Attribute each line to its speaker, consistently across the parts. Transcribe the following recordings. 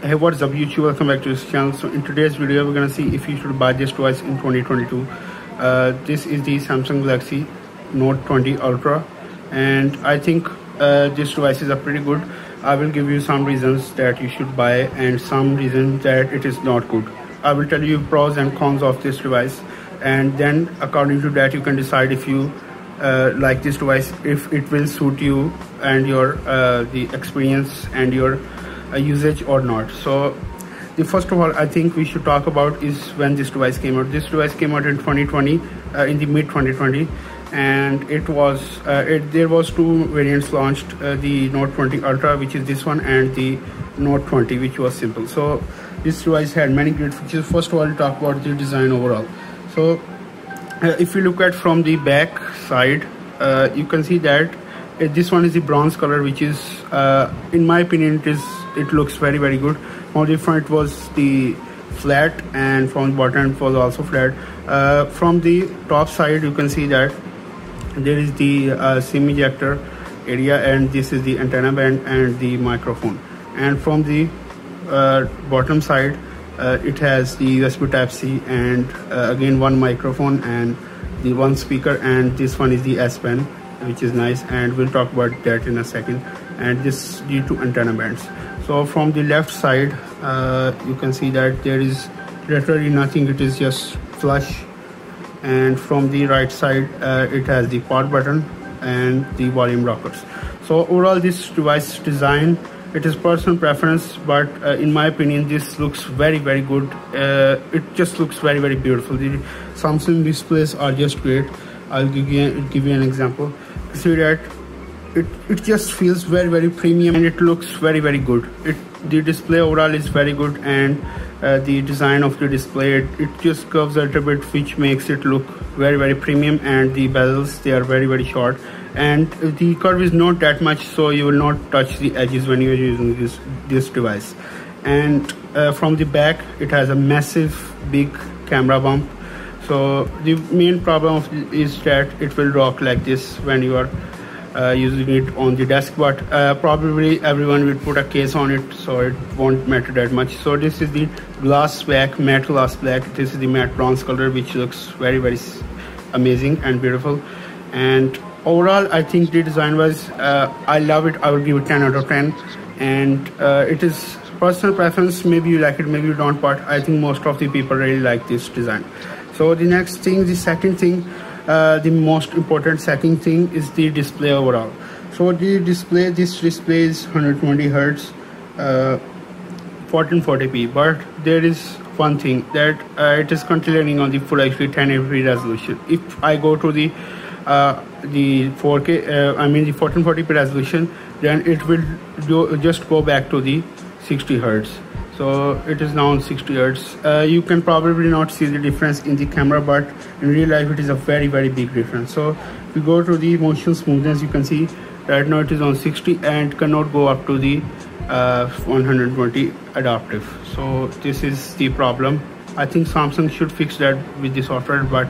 Speaker 1: Hey, what's up YouTube, welcome back to this channel. So in today's video we're gonna see if you should buy this device in 2022. This is the Samsung Galaxy Note 20 Ultra, and I think this device is pretty good. I will give you some reasons that you should buy and some reasons that it is not good. I will tell you pros and cons of this device, and then according to that you can decide if you like this device, if it will suit you and your the experience and your usage or not. So the first of all I think we should talk about is when this device came out. This device came out in 2020, in the mid 2020, and it was there was two variants launched, the Note 20 Ultra, which is this one, and the Note 20, which was simple. So this device had many great features. First of all, we'll talk about the design overall. So if you look at from the back side, you can see that this one is the bronze color, which is in my opinion it looks very good. From the front was the flat, and from the bottom it was also flat. From the top side you can see that there is the SIM ejector area, and this is the antenna band and the microphone. And from the bottom side it has the USB Type-C, and again one microphone and the one speaker, and this one is the S Pen, which is nice, and we'll talk about that in a second. And this due to antenna bands. So from the left side you can see that there is literally nothing, it is just flush. And from the right side it has the power button and the volume rockers. So overall this device design, it is personal preference, but in my opinion this looks very good. It just looks very beautiful. The Samsung displays are just great. I'll give you an example. See that it just feels very premium, and it looks very good. The display overall is very good, and the design of the display, it just curves a little bit, which makes it look very premium. And the bezels, they are very short, and the curve is not that much, so you will not touch the edges when you are using this device. And from the back it has a massive big camera bump. So the main problem is that it will rock like this when you are using it on the desk, but probably everyone will put a case on it, so it won't matter that much. So this is the glass back, matte glass black. This is the matte bronze color, which looks very amazing and beautiful. And overall I think the design was I love it. I will give it 10 out of 10, and it is personal preference. Maybe you like it, maybe you don't, but I think most of the people really like this design. So the next thing, the second thing, the most important second thing is the display overall. So the display, this display is 120 Hz 1440p, but there is one thing that it is currently running on the full HD 1080p resolution. If I go to the 4K, I mean the 1440p resolution, then it will just go back to the 60 Hz. So it is now on 60 Hz. You can probably not see the difference in the camera, but in real life it is a very big difference. So if you go to the motion smoothness, you can see right now it is on 60 and cannot go up to the 120 adaptive. So this is the problem. I think Samsung should fix that with the software, but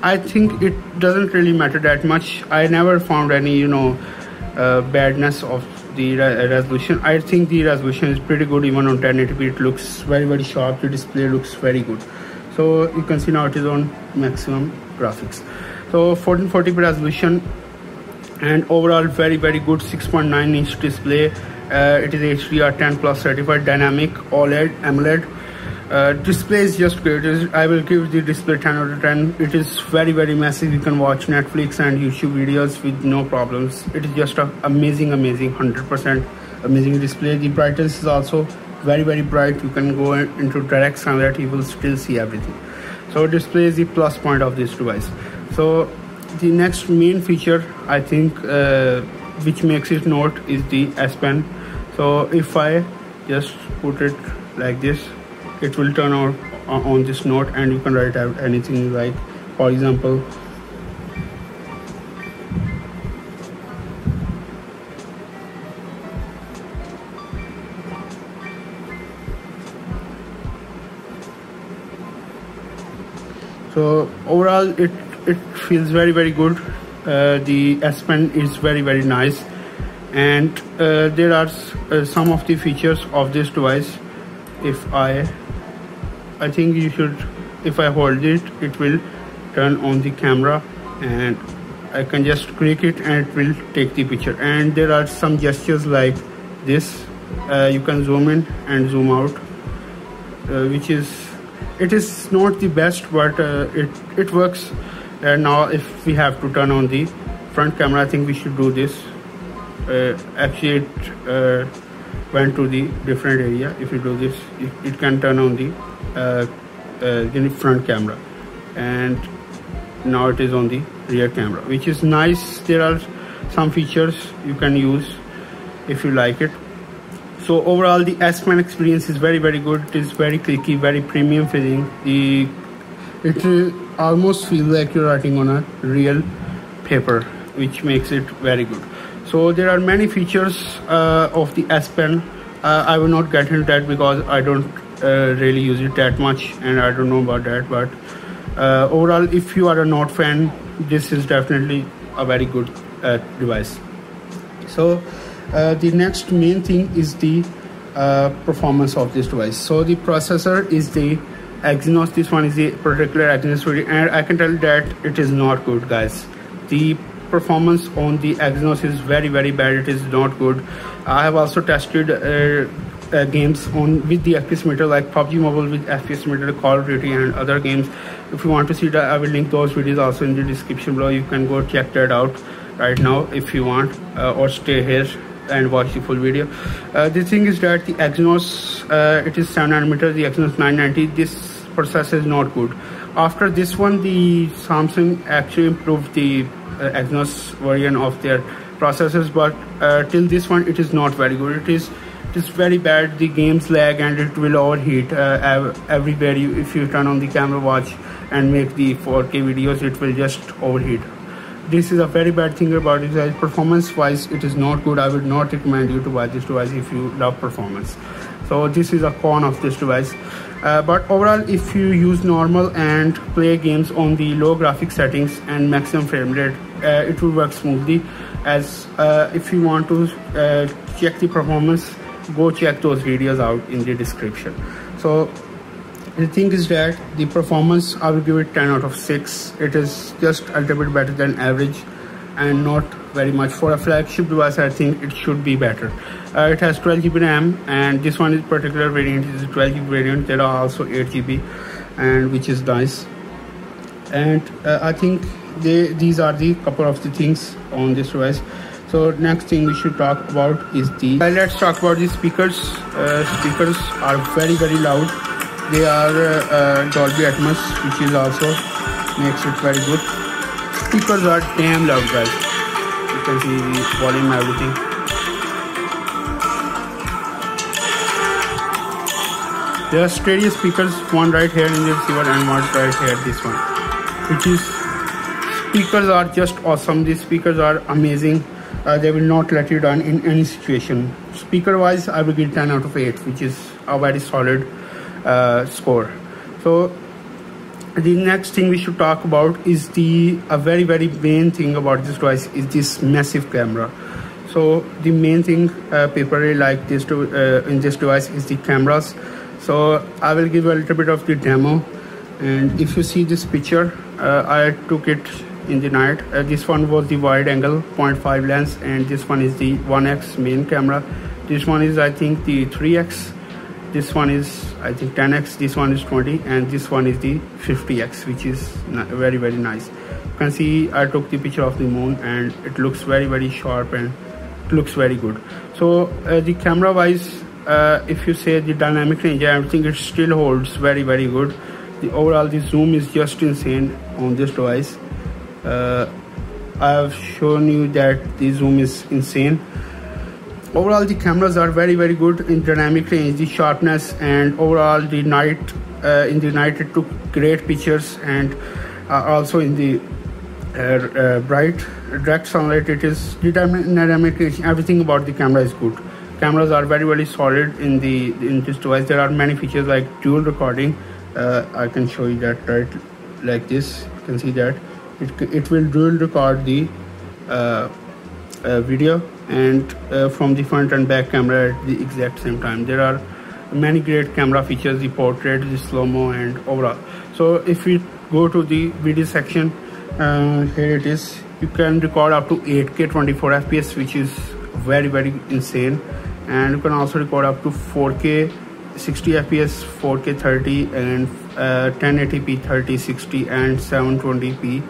Speaker 1: I think it doesn't really matter that much. I never found any badness of the resolution. I think the resolution is pretty good. Even on 1080p it looks very sharp. The display looks very good. So you can see now it is on maximum graphics. So 1440p resolution, and overall very good 6.9-inch display. It is HDR10 plus certified, dynamic OLED AMOLED. Display is just great. I will give the display 10 out of 10. It is very massive. You can watch Netflix and YouTube videos with no problems. It is just an amazing 100% amazing display. The brightness is also very bright. You can go into direct sunlight, you will still see everything. So display is the plus point of this device. So the next main feature, I think, which makes it Note, is the S Pen. So if I just put it like this, it will turn out on this Note, and you can write out anything you like. For example, so overall it feels very good. The S Pen is very nice, And there are some of the features of this device. If I think you should, if I hold it, it will turn on the camera, and I can just click it and it will take the picture. And there are some gestures like this. You can zoom in and zoom out, which is, it is not the best, but it works. And now if we have to turn on the front camera, I think we should do this. Actually it went to the different area. If you do this, it can turn on the front camera, and now it is on the rear camera, which is nice. There are some features you can use if you like it. So overall the S Pen experience is very good. It is very clicky, very premium feeling. It almost feels like you're writing on a real paper, which makes it very good. So there are many features of the S Pen. I will not get into that because I don't really use it that much, and I don't know about that. But overall, if you are a Note fan, this is definitely a very good device. So the next main thing is the performance of this device. So the processor is the Exynos. This one is the particular Exynos variant, and I can tell that it is not good, guys. The performance on the Exynos is very bad. It is not good. I have also tested games on with the FPS meter, like PUBG Mobile with FPS meter, Call of Duty, and other games. If you want to see that, I will link those videos also in the description below. You can go check that out right now if you want, or stay here and watch the full video. The thing is that the Exynos, it is 7nm, the Exynos 990. This processor is not good. After this one, the Samsung actually improved the Exynos version of their processors, but till this one it is not very good. It is very bad. The games lag and it will overheat everywhere. If you turn on the camera watch and make the 4K videos, it will just overheat. This is a very bad thing about it. Performance wise, it is not good. I would not recommend you to buy this device if you love performance. So this is a con of this device. But overall, if you use normal and play games on the low graphic settings and maximum frame rate, it will work smoothly. As if you want to check the performance, go check those videos out in the description. So the thing is that the performance, I will give it 10 out of 6. It is just a little bit better than average and not very much. For a flagship device, I think it should be better. It has 12GB RAM, and this one is particular variant is a 12GB variant. There are also 8GB, and which is nice. And I think these are the couple of the things on this device. So next thing we should talk about is the let's talk about the speakers. Speakers are very loud. They are Dolby Atmos, which is also makes it very good. Speakers are damn loud, guys. You can see the volume, everything. There are stereo speakers, one right here in the receiver and one right here, this one. Speakers are just awesome. These speakers are amazing. They will not let you down in any situation. Speaker wise, I will give 10 out of 8, which is a very solid score. So the next thing we should talk about is a very main thing about this device is this massive camera. So the main thing people really like this in this device is the cameras. So I will give a little bit of the demo, and if you see this picture, I took it in the night. This one was the wide angle 0.5 lens, and this one is the 1x main camera. This one is I think the 3x. This one is I think 10x. This one is 20, and this one is the 50x, which is very nice. You can see I took the picture of the moon, and it looks very sharp and it looks very good. So the camera wise, if you say the dynamic range, I think it still holds very good. Overall the zoom is just insane on this device. I have shown you that the zoom is insane. Overall the cameras are very good in dynamic range, the sharpness, and overall the night in the night it took great pictures, and also in the bright direct sunlight it is the dynamic range. Everything about the camera is good. Cameras are very solid in this device. There are many features like dual recording. I can show you that right like this. You can see that it will dual record the video, and from the front and back camera at the exact same time. There are many great camera features, the portrait, the slow-mo, and overall. So if we go to the video section, here it is. You can record up to 8K 24 FPS, which is very insane, and you can also record up to 4K 60 FPS, 4K 30, and 1080p 30, 60, and 720p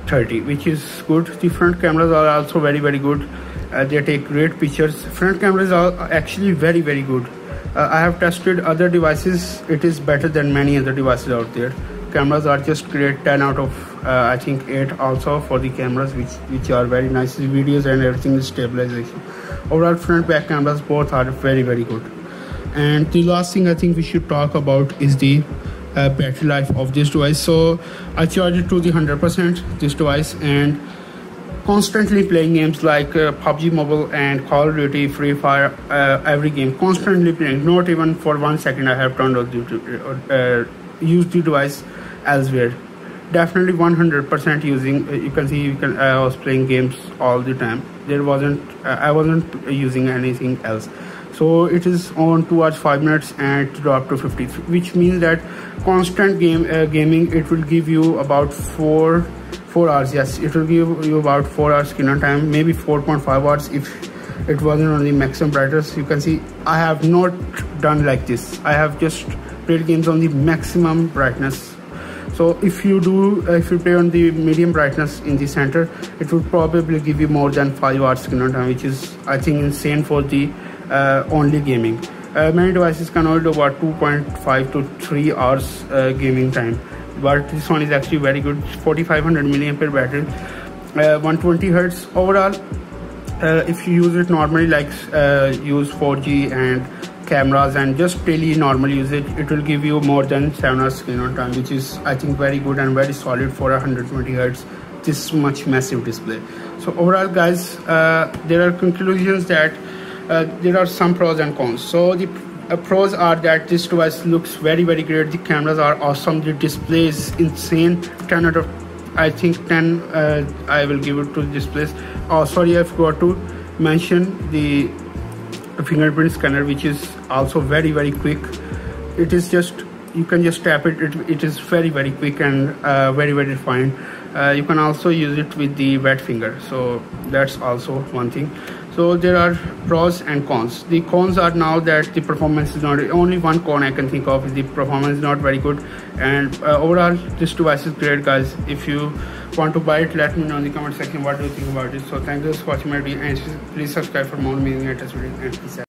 Speaker 1: 30, which is good. The front cameras are also very good. They take great pictures. Front cameras are actually very good. I have tested other devices. It is better than many other devices out there. Cameras are just great. 10 out of I think 8 also for the cameras, which are very nice. The videos and everything is stabilization. Overall, front back cameras both are very good. And the last thing I think we should talk about is the battery life of this device. So I charged it to the 100% this device, and constantly playing games like PUBG Mobile and Call of Duty, Free Fire, every game, constantly playing. Not even for 1 second I have turned on used the device elsewhere. Definitely 100% using. You can see I was playing games all the time. I wasn't using anything else. So it is on 2 hours 5 minutes and it dropped to 50, which means that constant gaming, it will give you about 4 hours. Yes, it will give you about 4 hours screen on time, maybe 4.5 hours if it wasn't on the maximum brightness. You can see I have not done like this. I have just played games on the maximum brightness. So if you play on the medium brightness in the center, it would probably give you more than 5 hours screen on time, which is I think insane for the only gaming. Many devices can only do about 2.5 to 3 hours gaming time, but this one is actually very good. 4500 milliampere battery, 120 hertz overall. If you use it normally, like use 4G and cameras and just daily normal usage, it will give you more than 7 hours screen on time, which is I think very good and very solid for 120 hertz this much massive display. So overall guys, there are conclusions that there are some pros and cons. So the pros are that this device looks very great. The cameras are awesome. The display is insane. 10 out of I think 10 I will give it to the displays. Oh sorry, I forgot to mention the fingerprint scanner, which is also very quick. It is just, you can just tap it. It is very quick and very refined. You can also use it with the wet finger, so that's also one thing. So there are pros and cons. The cons are now that the performance is not, only one con I can think of is the performance is not very good. And overall this device is great guys. If you want to buy it, let me know in the comment section what do you think about it. So thank you for watching my video, and please subscribe for more amazing latest videos.